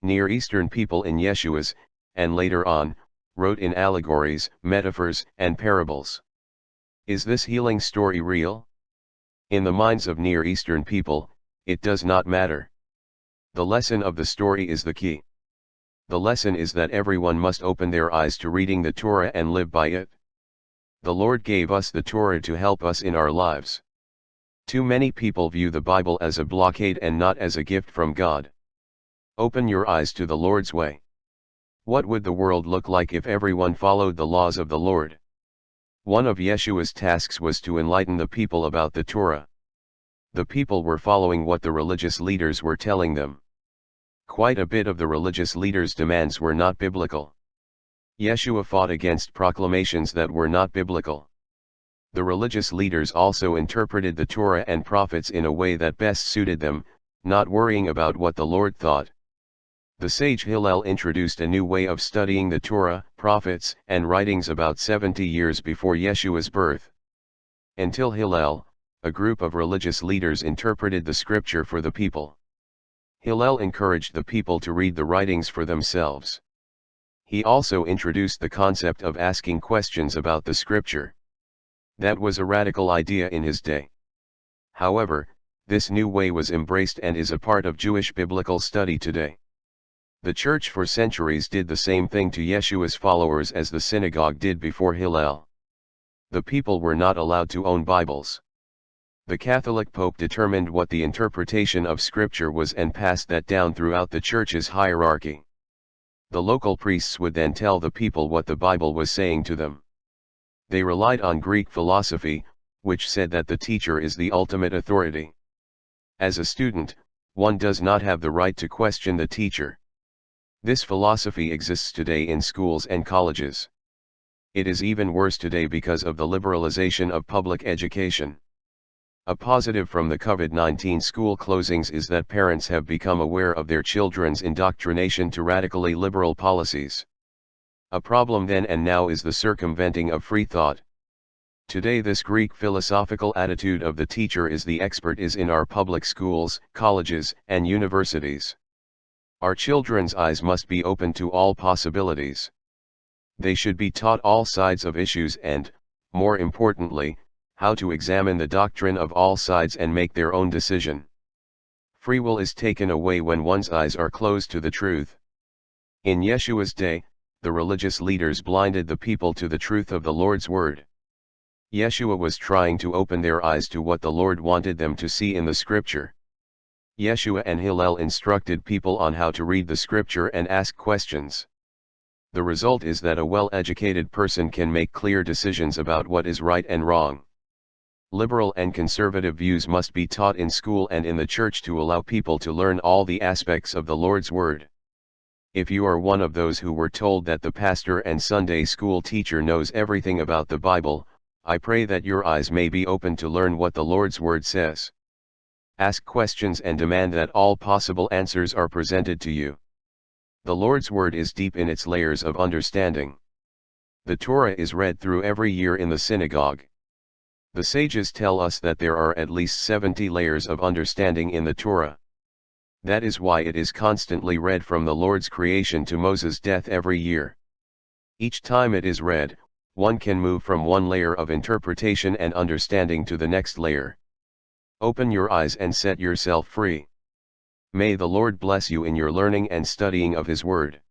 Near Eastern people in Yeshua's, and later on, wrote in allegories, metaphors, and parables. Is this healing story real? In the minds of Near Eastern people, it does not matter. The lesson of the story is the key. The lesson is that everyone must open their eyes to reading the Torah and live by it. The Lord gave us the Torah to help us in our lives. Too many people view the Bible as a blockade and not as a gift from God. Open your eyes to the Lord's way. What would the world look like if everyone followed the laws of the Lord? One of Yeshua's tasks was to enlighten the people about the Torah. The people were following what the religious leaders were telling them. Quite a bit of the religious leaders' demands were not biblical. Yeshua fought against proclamations that were not biblical. The religious leaders also interpreted the Torah and prophets in a way that best suited them, not worrying about what the Lord thought. The sage Hillel introduced a new way of studying the Torah, prophets, and writings about 70 years before Yeshua's birth. Until Hillel, a group of religious leaders interpreted the scripture for the people. Hillel encouraged the people to read the writings for themselves. He also introduced the concept of asking questions about the scripture. That was a radical idea in his day. However, this new way was embraced and is a part of Jewish biblical study today. The church for centuries did the same thing to Yeshua's followers as the synagogue did before Hillel. The people were not allowed to own Bibles. The Catholic Pope determined what the interpretation of Scripture was and passed that down throughout the church's hierarchy. The local priests would then tell the people what the Bible was saying to them. They relied on Greek philosophy, which said that the teacher is the ultimate authority. As a student, one does not have the right to question the teacher. This philosophy exists today in schools and colleges. It is even worse today because of the liberalization of public education. A positive from the COVID-19 school closings is that parents have become aware of their children's indoctrination to radically liberal policies. A problem then and now is the circumventing of free thought. Today this Greek philosophical attitude of the teacher is the expert is in our public schools, colleges, and universities. Our children's eyes must be open to all possibilities. They should be taught all sides of issues and, more importantly, how to examine the doctrine of all sides and make their own decision. Free will is taken away when one's eyes are closed to the truth. In Yeshua's day, the religious leaders blinded the people to the truth of the Lord's word. Yeshua was trying to open their eyes to what the Lord wanted them to see in the scripture. Yeshua and Hillel instructed people on how to read the scripture and ask questions. The result is that a well-educated person can make clear decisions about what is right and wrong. Liberal and conservative views must be taught in school and in the church to allow people to learn all the aspects of the Lord's word. If you are one of those who were told that the pastor and Sunday school teacher knows everything about the Bible, I pray that your eyes may be open to learn what the Lord's word says. Ask questions and demand that all possible answers are presented to you. The Lord's word is deep in its layers of understanding. The Torah is read through every year in the synagogue. The sages tell us that there are at least 70 layers of understanding in the Torah. That is why it is constantly read from the Lord's creation to Moses' death every year. Each time it is read, one can move from one layer of interpretation and understanding to the next layer. Open your eyes and set yourself free. May the Lord bless you in your learning and studying of His Word.